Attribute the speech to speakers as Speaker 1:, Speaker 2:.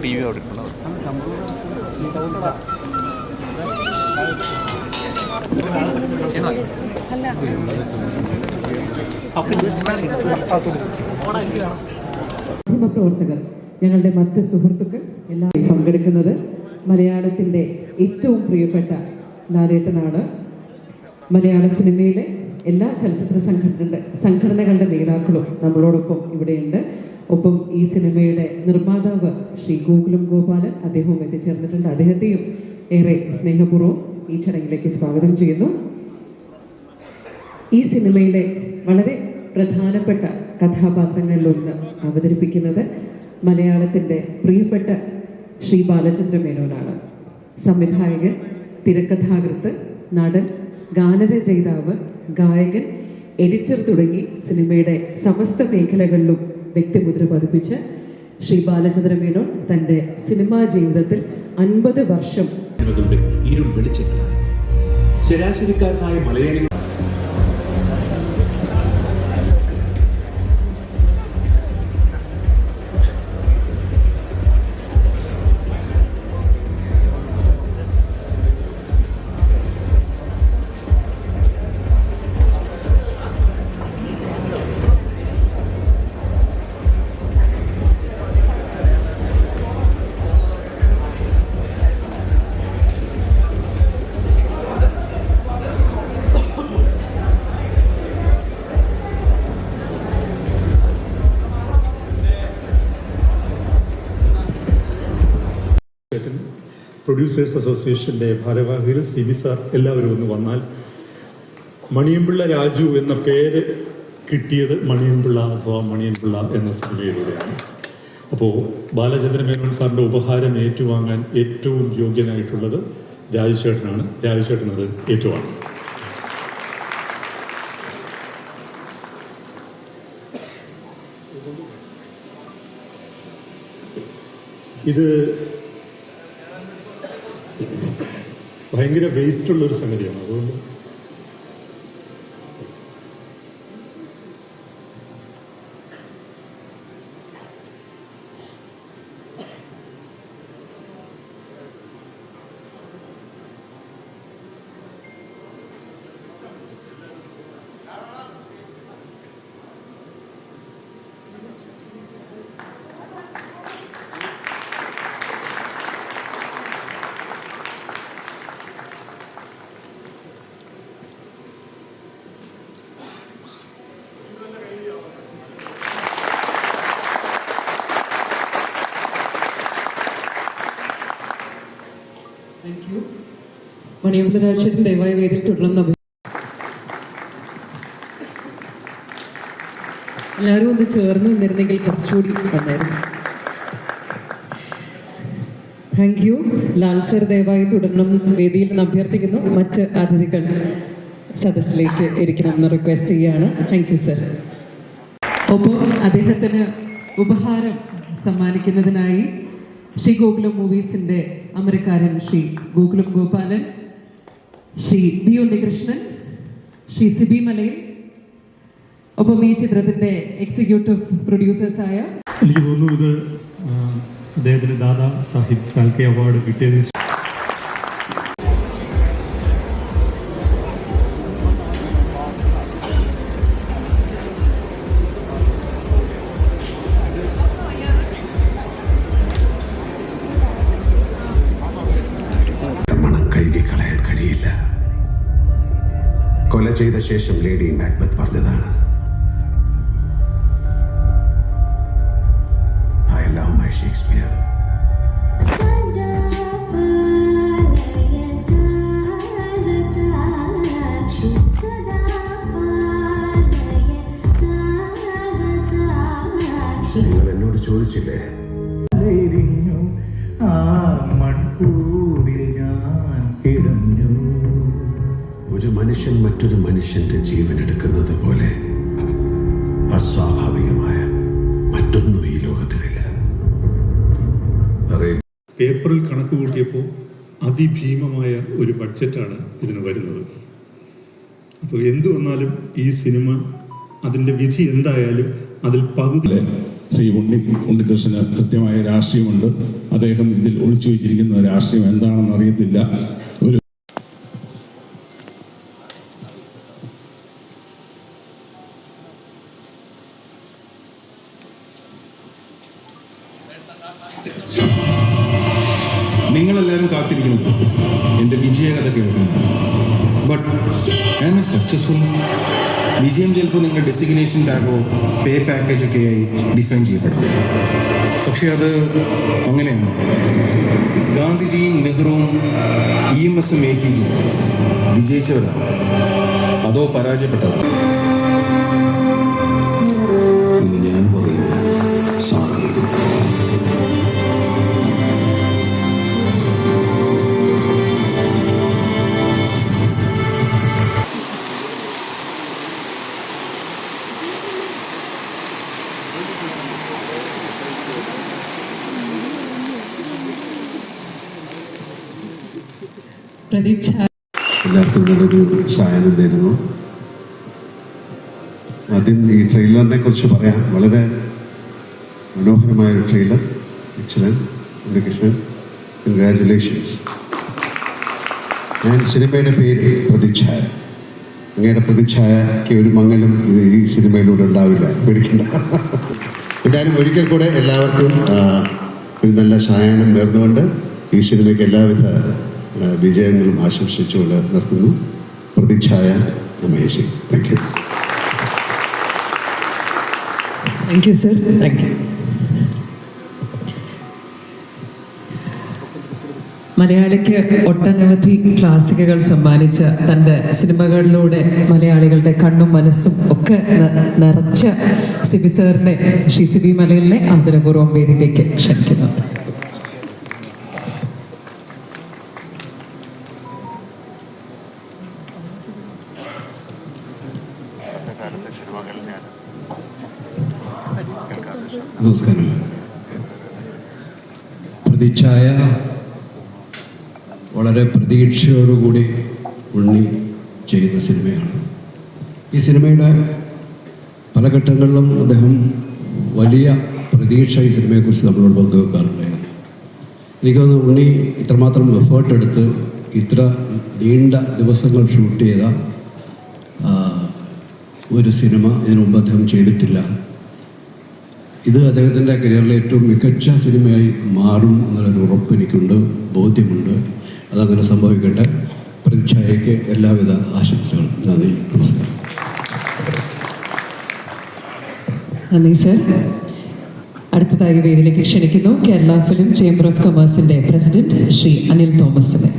Speaker 1: TV കൊടുക്കണം.
Speaker 2: മാധ്യമപ്രവർത്തകർ, ഞങ്ങളുടെ മറ്റ് സുഹൃത്തുക്കൾ എല്ലാവരും പങ്കെടുക്കുന്നത് മലയാളത്തിൻ്റെ ഏറ്റവും പ്രിയപ്പെട്ട ലാലേട്ടനാണ്. മലയാള സിനിമയിലെ എല്ലാ ചലച്ചിത്ര സംഘടനകളുടെ നേതാക്കളും നമ്മളോടൊപ്പം ഇവിടെയുണ്ട്. ഒപ്പം ഈ സിനിമയുടെ നിർമ്മാതാവ് ശ്രീ ഗോകുലം ഗോപാലൻ, അദ്ദേഹവും എത്തിച്ചേർന്നിട്ടുണ്ട്. അദ്ദേഹത്തെയും ഏറെ സ്നേഹപൂർവ്വം ഈ ചടങ്ങിലേക്ക് സ്വാഗതം ചെയ്യുന്നു. ഈ സിനിമയിലെ വളരെ പ്രധാനപ്പെട്ട കഥാപാത്രങ്ങളിലൊന്ന് അവതരിപ്പിക്കുന്നത് മലയാളത്തിൻ്റെ പ്രിയപ്പെട്ട ശ്രീ ബാലചന്ദ്ര മേനോനാണ്. സംവിധായകൻ, തിരക്കഥാകൃത്ത്, നടൻ, ഗാനരചയിതാവ്, ഗായകൻ, എഡിറ്റർ തുടങ്ങി സിനിമയുടെ സമസ്ത മേഖലകളിലും വ്യക്തിമുദ്ര പതിപ്പിച്ച് ശ്രീ ബാലചന്ദ്ര മേനോൻ തൻ്റെ സിനിമാ ജീവിതത്തിൽ 50 വർഷം
Speaker 3: ഇരുൾ വെളിച്ചത്തിലാണ്. ശരാശരിക്കാരനായ മലയാളികൾ
Speaker 4: പ്രൊഡ്യൂസേഴ്സ് അസോസിയേഷൻ്റെ ഭാരവാഹികൾ, CB സാർ എല്ലാവരും ഒന്ന് വന്നാൽ. മണിയൻപിള്ള രാജു എന്ന പേര് കിട്ടിയത് മണിയൻപിള്ള അഥവാ മണിയൻപിള്ള എന്ന സിനിമയിലൂടെയാണ്. അപ്പോൾ ബാലചന്ദ്ര മേനോൻ സാറിൻ്റെ ഉപഹാരം ഏറ്റുവാങ്ങാൻ ഏറ്റവും യോഗ്യനായിട്ടുള്ളത് രാജുചേട്ടനാണ്. രാജുചേട്ടനത് ഏറ്റുവാങ്ങും. ഇത് ഭയങ്കര വെയിറ്റുള്ളൊരു സംഗതിയാണ്. അതുകൊണ്ട്
Speaker 2: മണിയൻപിള്ള രാജേട്ടൻ ദയവായ വേദിയിൽ തുടരണം. എല്ലാവരും ഒന്ന് ചേർന്ന് നിന്നിരുന്നെങ്കിൽ കുറച്ചുകൂടി നന്നായിരുന്നു. Thank you. ലാൽ സർ ദയവായി തുടരണം വേദിയിൽ നിന്ന് അഭ്യർത്ഥിക്കുന്നു. മറ്റ് അതിഥികൾ സദസ്സിലേക്ക് ഇരിക്കണം എന്ന് റിക്വസ്റ്റ് ചെയ്യുകയാണ്. Thank you sir. ഒപ്പം അദ്ദേഹത്തിന് ഉപഹാരം സമ്മാനിക്കുന്നതിനായി ശ്രീ ഗോകുലം മൂവീസിൻ്റെ അമരക്കാരൻ ശ്രീ ഗോകുലം ഗോപാലൻ, ശ്രീ ബി ഉണ്ണികൃഷ്ണൻ, ശ്രീ സിബി മലയിൽ, ഒപ്പം ഈ ചിത്രത്തിന്റെ എക്സിക്യൂട്ടീവ് പ്രൊഡ്യൂസേഴ്സായ
Speaker 4: എനിക്ക് തോന്നുന്നു ഇത് അദ്ദേഹത്തിന് ദാദാ സാഹിബ് ഫാൽക്കെ അവാർഡ് കിട്ടിയത്.
Speaker 5: കഴുകിക്കളയാൻ കഴിയില്ല. കൊല ചെയ്ത ശേഷം ലേഡി മാക്ബത്ത് പറഞ്ഞതാണ്, ഐ ലവ് മൈ ഷേക്സ്പിയർ. ചോദിച്ചില്ലേ? ഒരു മനുഷ്യൻ മറ്റൊരു മനുഷ്യന്റെ ജീവൻ എടുക്കുന്നത് പോലെ അസ്വാഭാവികമായ മറ്റൊന്നും ഈ ലോകത്തിലില്ല.
Speaker 4: പേപ്പറിൽ കണക്ക് കൂട്ടിയപ്പോൾ അതിഭീമമായ ഒരു ബഡ്ജറ്റാണ് ഇതിന് വരുന്നത്. അപ്പോൾ എന്തു വന്നാലും ഈ സിനിമ അതിൻ്റെ വിധി എന്തായാലും അതിൽ പകുതി
Speaker 6: ശ്രീ ഉണ്ണികൃഷ്ണന് കൃത്യമായ രാഷ്ട്രീയമുണ്ട്. അദ്ദേഹം ഇതിൽ ഒളിച്ചു വച്ചിരിക്കുന്ന രാഷ്ട്രീയം എന്താണെന്ന് അറിയത്തില്ല. ഒരു
Speaker 7: നിങ്ങളെല്ലാവരും കാത്തിരിക്കുന്നത് എൻ്റെ വിജയകഥ കേൾക്കുന്നു. But I am a successful. വിജയം ചിലപ്പോൾ നിങ്ങളുടെ ഡെസിഗ്നേഷൻ ടാഗോ പേ പാക്കേജൊക്കെ ആയി ഡിഫൈൻ ചെയ്യപ്പെടും. പക്ഷെ അത് അങ്ങനെയാണ്. ഗാന്ധിജിയും നെഹ്റുവും EMS AKG വിജയിച്ചവരാണ്, അതോ പരാജയപ്പെട്ടവർ?
Speaker 5: ഇന്ന് ഞാൻ പറയും സാധിക്കും.
Speaker 2: പ്രതീക്ഷ
Speaker 5: എല്ലാവർക്കും നല്ലൊരു സായാഹ്നം തരുന്നു. ആദ്യം ഈ ട്രെയിലറിനെ കുറിച്ച് പറയാം. വളരെ മനോഹരമായൊരു ട്രെയിലർ. എക്സലന്റ്. ഉണ്ണികൃഷ്ണൻ, കൺഗ്രാജുലേഷൻസ്. ഞാൻ സിനിമയുടെ പേര് പ്രതിച്ഛായ. അങ്ങയുടെ പ്രതിച്ഛായയ്ക്ക് ഒരു മങ്ങലും ഇത് ഈ സിനിമയിലൂടെ ഉണ്ടാവില്ല, പേടിക്കണ്ട. എന്തായാലും ഒരിക്കൽ കൂടെ എല്ലാവർക്കും ഒരു നല്ല സായാഹ്നം നേർന്നുകൊണ്ട് ഈ സിനിമയ്ക്ക് എല്ലാവിധ വിജയങ്ങളും ആശംസിച്ചുകൊണ്ട് നിർത്തുന്നു. പ്രതിച്ഛായ amazing. Thank you.
Speaker 2: Thank you sir. Thank you. മലയാളിക്ക് ഒട്ടനവധി ക്ലാസിക്കുകൾ സമ്മാനിച്ച തൻ്റെ സിനിമകളിലൂടെ മലയാളികളുടെ കണ്ണും മനസ്സും ഒക്കെ നിറച്ച സിബി സാറിനെ, ശ്രീ സിബി മലയിലിനെ ആദരപൂർവ്വം വേദിയിലേക്ക് ക്ഷണിക്കുന്നു.
Speaker 7: നമസ്കാരം. പ്രതിച്ഛായ വളരെ പ്രതീക്ഷയോടുകൂടി ഉണ്ണി ചെയ്യുന്ന സിനിമയാണ്. ഈ സിനിമയുടെ പല ഘട്ടങ്ങളിലും അദ്ദേഹം വലിയ പ്രതീക്ഷ ഈ സിനിമയെക്കുറിച്ച് നമ്മളോട് പങ്കുവെക്കാറുണ്ടായിരുന്നു. എനിക്ക് തോന്നുന്നു ഉണ്ണി ഇത്രമാത്രം എഫേർട്ട് എടുത്ത് ഇത്ര നീണ്ട ദിവസങ്ങൾ ഷൂട്ട് ചെയ്ത ഒരു സിനിമ ഇതിനു മുമ്പ് അദ്ദേഹം ചെയ്തിട്ടില്ല. ഇത് അദ്ദേഹത്തിൻ്റെ കരിയറിലെ ഏറ്റവും മികച്ച സിനിമയായി മാറും എന്നുള്ളൊരു ഉറപ്പ് എനിക്കുണ്ട്, ബോധ്യമുണ്ട്. അതങ്ങനെ സംഭവിക്കട്ടെ. പ്രതിച്ഛായയ്ക്ക് എല്ലാവിധ ആശംസകളും. നന്ദി, നമസ്കാരം.
Speaker 2: നന്ദി സർ. അടുത്തതായി വേദിയിലേക്ക് ക്ഷണിക്കുന്നു കേരള ഫിലിം ചേംബർ ഓഫ് കൊമേഴ്സിന്റെ പ്രസിഡന്റ് ശ്രീ അനിൽ തോമസിനെ.